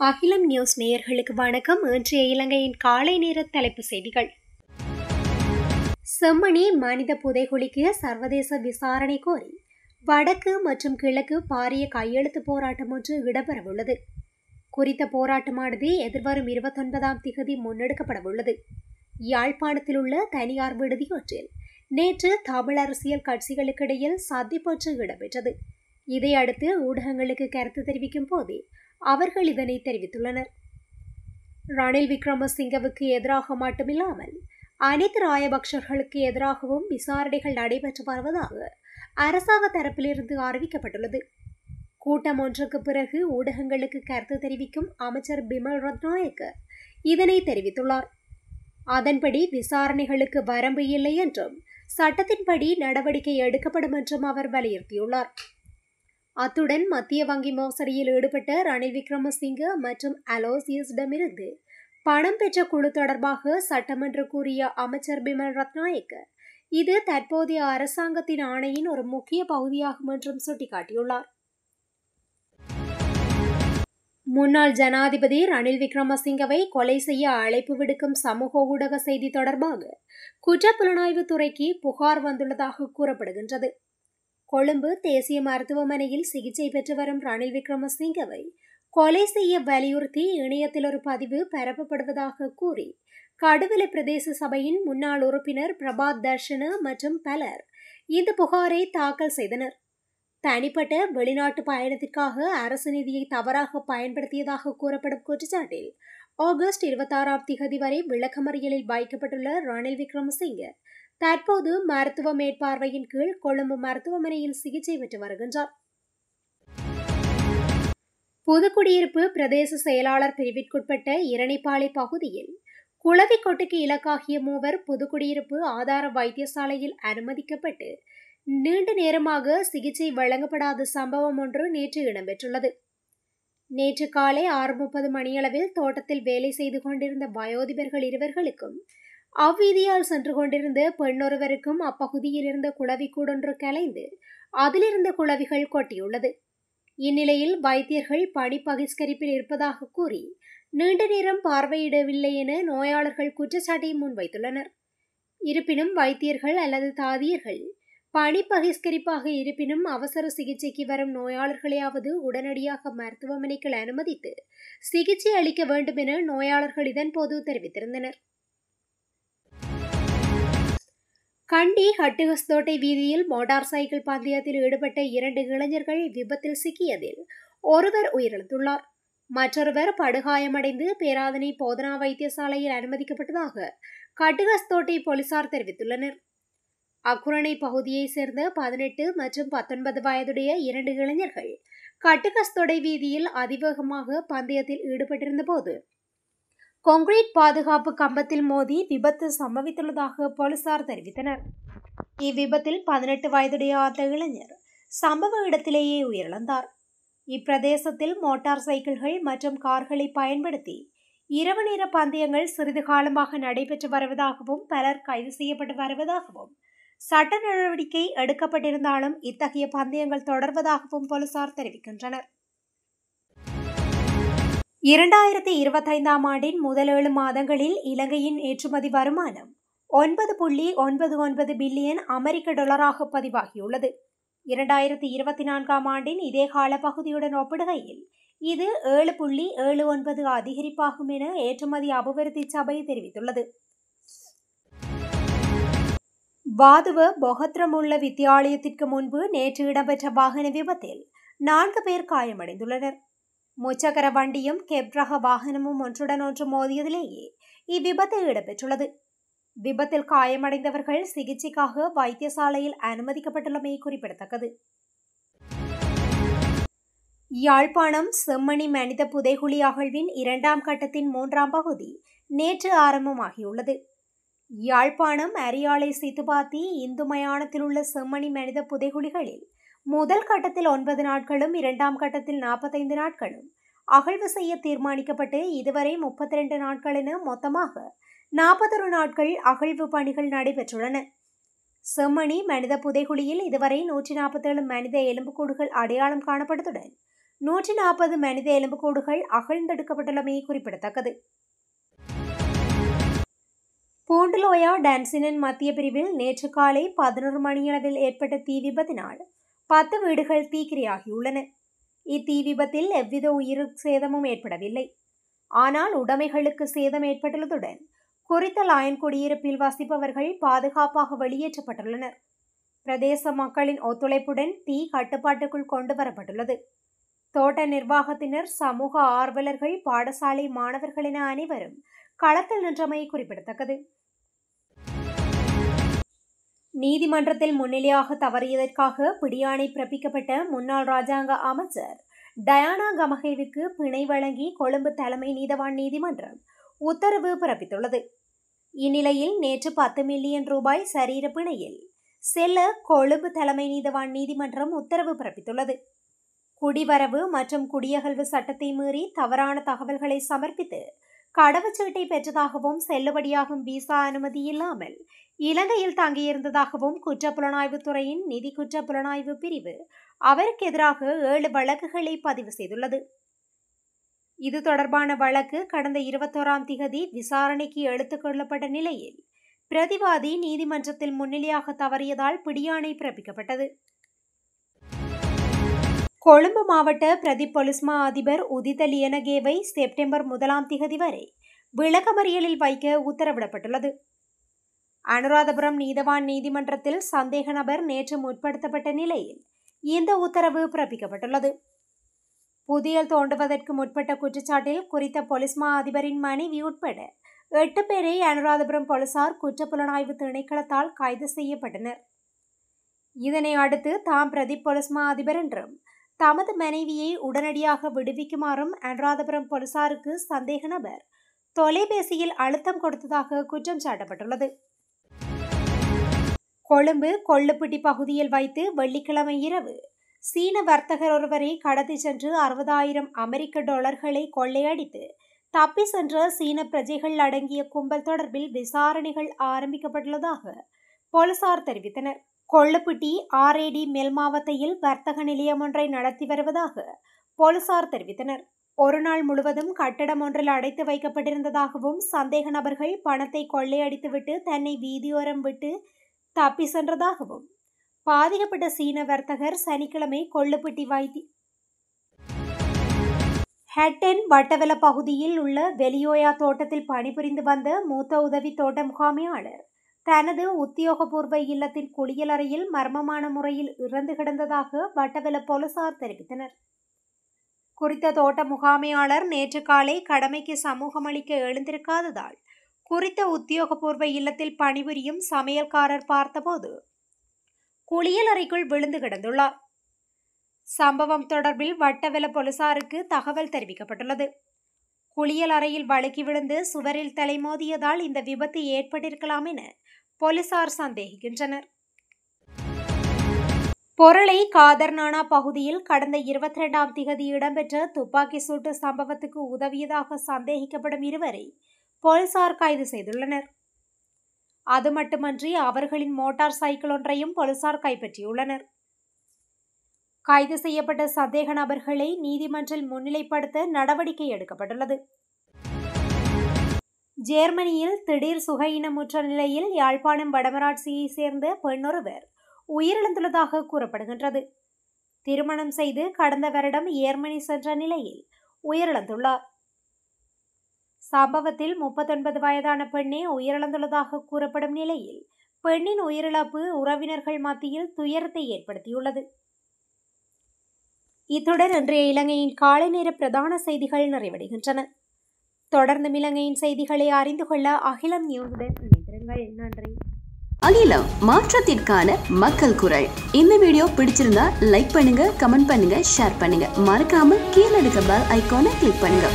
அகிலம் நியூஸ் நேயர்களுக்கு வணக்கம். இன்றைய இலங்கையின் காலை நேர தலைப்பு செய்திகள். செம்மணி மனித புதைகுழிக்கு சர்வதேச விசாரணை கோரி வடக்கு மற்றும் கிழக்கு பாரிய கையெழுத்து போராட்டம் ஒன்று இடம்பெறவுள்ளது. குறித்த போராட்டமானது எதிர்வரும் 29ஆம் திகதி முன்னெடுக்கப்படவுள்ளது. யாழ்ப்பாணத்தில் உள்ள தனியார் விடுதி ஒன்றில் நேற்று தமிழ் அரசியல் கட்சிகளுக்கிடையில் சந்திப்பொன்று இடம்பெற்றது. இதையடுத்து ஊடகங்களுக்கு கருத்து தெரிவிக்கும் போதே அவர்கள் இதனை தெரிவித்துள்ளனர். ரணில் விக்ரமசிங்கவுக்கு எதிராக மட்டுமில்லாமல் அனைத்து ராயபக்சர்களுக்கு எதிராகவும் விசாரணைகள் நடைபெற்று வருவதாக அரசாங்க தரப்பிலிருந்து அறிவிக்கப்பட்டுள்ளது. கூட்டம் ஒன்றுக்கு பிறகு ஊடகங்களுக்கு கருத்து தெரிவிக்கும் அமைச்சர் பிமல் ரத்நாயக்க இதனை தெரிவித்துள்ளார். அதன்படி விசாரணைகளுக்கு வரம்பு இல்லை என்றும் சட்டத்தின்படி நடவடிக்கை எடுக்கப்படும் என்றும் அவர் வலியுறுத்தியுள்ளார். அத்துடன் மத்திய வங்கி மோசடியில் ஈடுபட்ட ரணில் விக்ரமசிங்க மற்றும் அலோசியஸிடமிருந்து பணம் பெற்ற குழு தொடர்பாக சட்டமன்ற கூறிய அமைச்சர் பிமல் ரத்நாயக்க இது தற்போதைய அரசாங்கத்தின் ஆணையின் ஒரு முக்கிய பகுதியாகும் என்றும் சுட்டிக்காட்டியுள்ளார். முன்னாள் ஜனாதிபதி ரணில் விக்ரமசிங்கவை கொலை செய்ய அழைப்பு விடுக்கும் சமூக ஊடக செய்தி தொடர்பாக குற்றப்புலனாய்வு துறைக்கு புகார் வந்துள்ளதாக கூறப்படுகின்றது. கொழும்பு தேசிய மருத்துவமனையில் சிகிச்சை பெற்று வரும் ரணில் விக்ரமசிங்கவை கொலை செய்ய வலியுறுத்தி இணையத்தில் ஒரு பதிவு பரப்பப்படுவதாக கூறி கடுவலை பிரதேச சபையின் முன்னாள் உறுப்பினர் பிரபாத் தர்ஷன மற்றும் பலர் இந்த புகாரை தாக்கல் செய்தனர். தனிப்பட்ட வெளிநாட்டு பயணத்திற்காக அரசு நிதியை தவறாக பயன்படுத்தியதாக கூறப்படும் குற்றச்சாட்டில் ஆகஸ்ட் 26ஆம் திகதி வரை விளக்கமறியலில் வைக்கப்பட்டுள்ள ரணில் விக்ரமசிங்க தற்போது மருத்துவ மேற்பார்வையின் கீழ் கொழும்பு மருத்துவமனையில் சிகிச்சை பெற்று வருகின்றார். புதுக்குடியிருப்பு பிரதேச செயலாளர் பிரிவிற்குட்பட்ட இரணிப்பாளை பகுதியில் குளவிக்கொட்டுக்கு இலக்காகிய மூவர் புதுக்குடியிருப்பு ஆதார வைத்தியசாலையில் அனுமதிக்கப்பட்டு நீண்ட நேரமாக சிகிச்சை வழங்கப்படாத சம்பவம் ஒன்று நேற்று இடம்பெற்றுள்ளது. நேற்று காலை 6:30 மணியளவில் தோட்டத்தில் வேலை செய்து கொண்டிருந்த வயோதிபர்கள் இருவர்களுக்கும் அவ்வீதியால் சென்று கொண்டிருந்த பெண்ணொருவருக்கும் அப்பகுதியில் இருந்த குளவிக்கூடொன்று கலைந்து அதிலிருந்த குளவிகள் கொட்டியுள்ளது. இந்நிலையில் வைத்தியர்கள் பணி பகிஷ்கரிப்பில் இருப்பதாக கூறி நீண்ட நேரம் பார்வையிடவில்லை என நோயாளர்கள் குற்றச்சாட்டை முன்வைத்துள்ளனர். இருப்பினும் வைத்தியர்கள் அல்லது தாதியர்கள் பணி பகிஷ்கரிப்பாக இருப்பினும் அவசர சிகிச்சைக்கு வரும் நோயாளர்களையாவது உடனடியாக மருத்துவமனைக்கு அனுமதித்து சிகிச்சை அளிக்க வேண்டும் என நோயாளர்கள் இதன்போது தெரிவித்திருந்தனர். கண்டி ஹட்டுகஸ்தோட்டை வீதியில் மோட்டார் சைக்கிள் பந்தயத்தில் ஈடுபட்ட 2 இளைஞர்கள் விபத்தில் சிக்கியதில் ஒருவர் உயிரிழந்துள்ளார். மற்றொருவர் படுகாயமடைந்து பேராதனை போதனா வைத்தியசாலையில் அனுமதிக்கப்பட்டதாக ஹட்டுகஸ்தோட்டை போலீசார் தெரிவித்துள்ளனர். அக்குரணை பகுதியைச் சேர்ந்த 18 மற்றும் 19 வயதுடைய 2 இளைஞர்கள் ஹட்டுகஸ்தோட்டை வீதியில் அதிவேகமாக பந்தயத்தில் ஈடுபட்டிருந்த போது கான்கிரீட் பாதுகாப்பு கம்பத்தில் மோதி விபத்து சம்பவித்துள்ளதாக போலீசார் தெரிவித்தனர். இவ்விபத்தில் 18 வயதுடைய அந்த இளைஞர் சம்பவ இடத்திலேயே உயிரிழந்தார். இப்பிரதேசத்தில் மோட்டார் சைக்கிள்கள் மற்றும் கார்களை பயன்படுத்தி இரவு நேர பந்தயங்கள் சிறிது காலமாக நடைபெற்று வருவதாகவும் பலர் கைது செய்யப்பட்டு வருவதாகவும் சட்ட நடவடிக்கை எடுக்கப்பட்டிருந்தாலும் இத்தகைய பந்தயங்கள் தொடர்வதாகவும் போலீசார் தெரிவிக்கின்றனர். 2025ஆம் ஆண்டின் முதல் 7 மாதங்களில் இலங்கையின் ஏற்றுமதி வருமானம் 9.99 பில்லியன் அமெரிக்க டாலராக பதிவாகியுள்ளது. 2024ஆம் ஆண்டின் இதே கால பகுதியுடன் ஒப்பிடுகையில் இது 7.79 அதிகரிப்பாகும் என ஏற்றுமதி அபிவிருத்தி சபை தெரிவித்துள்ளது. வாதுவ பொகத்ரமுள்ள வித்தியாலயத்திற்கு முன்பு நேற்று இடம்பெற்ற வாகன விபத்தில் 4 பேர் காயமடைந்துள்ளனர். முச்சக்கர வண்டியும் கெப் ரக வாகனமும் ஒன்றுடன் ஒன்று மோதியதிலேயே இவ்விபத்து இடம்பெற்றுள்ளது. விபத்தில் காயமடைந்தவர்கள் சிகிச்சைக்காக வைத்தியசாலையில் அனுமதிக்கப்பட்டுள்ளமை குறிப்பிடத்தக்கது. யாழ்ப்பாணம் செம்மணி மனித புதைகுழி அகழ்வின் 2ஆம் கட்டத்தின் 3ஆம் பகுதி நேற்று ஆரம்பமாகியுள்ளது. யாழ்ப்பாணம் அரியாலை சித்துப்பாத்தி இந்து மயானத்தில் உள்ள செம்மணி மனித புதைகுழிகளில் முதல் கட்டத்தில் 9 நாட்களும் 2ஆம் கட்டத்தில் 45 நாட்களும் அகழ்வு செய்ய தீர்மானிக்கப்பட்டு இதுவரை 32 நாட்கள் என மொத்தமாக 41 நாட்கள் அகழ்வு பணிகள் நடைபெற்றுள்ளன. செம்மணி மனித புதைகுழியில் இதுவரை 147 மனித எலும்புக்கூடுகள் அடையாளம் காணப்பட்டதுடன் 140 மனித எலும்புக்கூடுகள் அகழ்ந்தெடுக்கப்பட்டுள்ளமை குறிப்பிடத்தக்கது. பூண்டுலோயா டான்சினன் மத்திய பிரிவில் நேற்று காலை 11 மணியளவில் ஏற்பட்ட தீ விபத்தினால் 10 வீடுகள் தீக்கிரையாகியுள்ளன. இத்தீ விபத்தில் எவ்வித உயிர் சேதமும் ஏற்படவில்லை. ஆனால் உடைமைகளுக்கு சேதம் ஏற்பட்டுள்ளதுடன் குறித்த லயன் குடியிருப்பில் வசிப்பவர்கள் பாதுகாப்பாக வெளியேற்றப்பட்டுள்ளனர். பிரதேச மக்களின் ஒத்துழைப்புடன் தீ கட்டுப்பாட்டுக்குள் கொண்டு வரப்பட்டுள்ளது. தோட்ட நிர்வாகத்தினர், சமூக ஆர்வலர்கள், பாடசாலை மாணவர்கள் என அனைவரும் களத்தில் நின்றமை குறிப்பிடத்தக்கது. நீதிமன்றத்தில் முன்னிலையாக தவறியதற்காக பிடியாணை பிறப்பிக்கப்பட்ட முன்னாள் ராஜாங்க அமைச்சர் டயானா கமகேவுக்கு பிணை வழங்கி கொழும்பு தலைமை நீதவான் நீதிமன்றம் உத்தரவு பிறப்பித்துள்ளது. இந்நிலையில் நேற்று 10 மில்லியன் ரூபாய் சரீர பிணையில் செல்ல கொழும்பு தலைமை நீதவான் நீதிமன்றம் உத்தரவு பிறப்பித்துள்ளது. குடிவரவு மற்றும் குடியகல்வு சட்டத்தை மீறி தவறான தகவல்களை சமர்ப்பித்து கடவுச்சீட்டை பெற்றதாகவும் செல்லுபடியாகும் விசா அனுமதி இல்லாமல் இலங்கையில் தங்கியிருந்ததாகவும் குற்றப்புலனாய்வுத்துறையின் நிதி குற்ற புலனாய்வு பிரிவு அவருக்கு எதிராக 7 வழக்குகளை பதிவு செய்துள்ளது. இது தொடர்பான வழக்கு கடந்த 21ஆம் திகதி விசாரணைக்கு எடுத்துக் கொள்ளப்பட்ட நிலையில் பிரதிவாதி நீதிமன்றத்தில் முன்னிலையாக தவறியதால் பிடியாணை பிறப்பிக்கப்பட்டது. கொழும்பு மாவட்ட பிரதி பொலிஸ் மா அதிபர் உதித லியனகேவை செப்டம்பர் 1ஆம் திகதி வரை விளக்கமறியலில் வைக்க உத்தரவிடப்பட்டுள்ளது. அனுராதபுரம் நீதவான் நீதிமன்றத்தில் சந்தேக நபர் நேற்று முற்படுத்தப்பட்ட நிலையில் இந்த உத்தரவு பிறப்பிக்கப்பட்டுள்ளது. புதியல் தோண்டுவதற்கு முற்பட்ட குற்றச்சாட்டில் குறித்த பொலிஸ் மா அதிபரின் மனைவி உட்பட 8 பேரை அனுராதபுரம் போலீசார் குற்றப்புலனாய்வு திணைக்களத்தால் கைது செய்யப்பட்டனர். இதனை அடுத்து தாம் பிரதி பொலிஸ் மா அதிபர் என்றும் தமது மனைவியை உடனடியாக விடுவிக்குமாறும் அனுராதபுரம் போலீசாருக்கு சந்தேக நபர் தொலைபேசியில் அழுத்தம் கொடுத்ததாக குற்றம் சாட்டப்பட்டுள்ளது. கொழும்பு கொள்ளுப்பிட்டி பகுதியில் வைத்து வெள்ளிக்கிழமை இரவு சீன வர்த்தகர் ஒருவரை கடத்தி சென்று 60,000 அமெரிக்க டாலர்களை கொள்ளையடித்து தப்பி சென்ற சீன பிரஜைகள் அடங்கிய கும்பல் தொடர்பில் விசாரணைகள் ஆரம்பிக்கப்பட்டுள்ளதாக போலீசார் தெரிவித்தனர். கொள்ளுப்பிட்டி RAD மேல் மாவட்டத்தில் வர்த்தக நிலையம் ஒன்றை நடத்தி வருவதாக போலீசார் தெரிவித்தனர். ஒரு நாள் முழுவதும் கட்டடம் ஒன்றில் அடைத்து வைக்கப்பட்டிருந்ததாகவும் சந்தேக நபர்கள் பணத்தை கொள்ளையடித்துவிட்டு தன்னை வீதியோரம் விட்டு தப்பி சென்றதாகவும் பாதிக்கப்பட்ட சீன வர்த்தகர் சனிக்கிழமை கொள்ளுப்பிட்டி வைத்தி ஹட்டன் வட்டவெல பகுதியில் உள்ள வெலியோயா தோட்டத்தில் பணிபுரிந்து வந்த மூத்த உதவி தோட்ட முகாமையாளர் தனது உத்தியோகபூர்வ இல்லத்தின் குளியலறையில் மர்மமான முறையில் இறந்து கிடந்ததாக வட்டவெல போலீசார் தெரிவித்தனர். குறித்த தோட்ட முகாமையாளர் நேற்று காலை கடமைக்கு சமூகம் அளிக்க எழுந்திருக்காததால் குறித்த உத்தியோகபூர்வ இல்லத்தில் பணிபுரியும் சமையல்காரர் பார்த்தபோது குளியலறைக்குள் விழுந்து கிடந்துள்ளார். சம்பவம் தொடர்பில் வட்டவெல போலீசாருக்கு தகவல் தெரிவிக்கப்பட்டுள்ளது. குளியல் அறையில் வழுக்கி விழுந்து சுவரில் தலைமோதியதால் இந்த விபத்து ஏற்பட்டிருக்கலாம் என போலீசார் சந்தேகிக்கின்றனர். பொருளை காதர்நானா பகுதியில் கடந்த 22ஆம் திகதி இடம்பெற்ற துப்பாக்கி சூட்டு சம்பவத்துக்கு உதவியதாக சந்தேகிக்கப்படும் 2வரை போலீசார் கைது செய்துள்ளனர். அது மட்டுமன்றி அவர்களின் மோட்டார் சைக்கிள் ஒன்றையும் போலீசார் கைப்பற்றியுள்ளனர். கைது செய்யப்பட்ட சந்தேக நபர்களை நீதிமன்றில் முன்னிலைப்படுத்த நடவடிக்கை எடுக்கப்பட்டுள்ளது. ஜெர்மனியில் திடீர் சுகயினமுற்ற நிலையில் யாழ்ப்பாணம் வடமராட்சியை சேர்ந்த பெண்ணொருவர் உயிரிழந்துள்ளதாக கூறப்படுகின்றது. திருமணம் செய்து கடந்த வருடம் ஜெர்மனி சென்ற நிலையில் உயிரிழந்துள்ளார். சம்பவத்தில் 39 வயதான பெண்ணே உயிரிழந்துள்ளதாக கூறப்படும் நிலையில் பெண்ணின் உயிரிழப்பு உறவினர்கள் மத்தியில் துயரத்தை ஏற்படுத்தியுள்ளது. இத்துடன் இன்றைய இலங்கையின் காலை நேர பிரதான செய்திகள் நிறைவடைகின்றன. தொடர்ந்து இலங்கையின் செய்திகளை அறிந்து கொள்ள அகிலம் நியூஸுடன் இணைந்திருங்கள். நன்றி. அகிலம், மாற்றத்திற்கான மக்கள் குரல். இந்த வீடியோ பிடிச்சிருந்தா லைக் பண்ணுங்க, கமெண்ட் பண்ணுங்க, ஷேர் பண்ணுங்க. மறக்காம கீழே இருக்க பெல் ஐகானை கிளிக் பண்ணுங்க.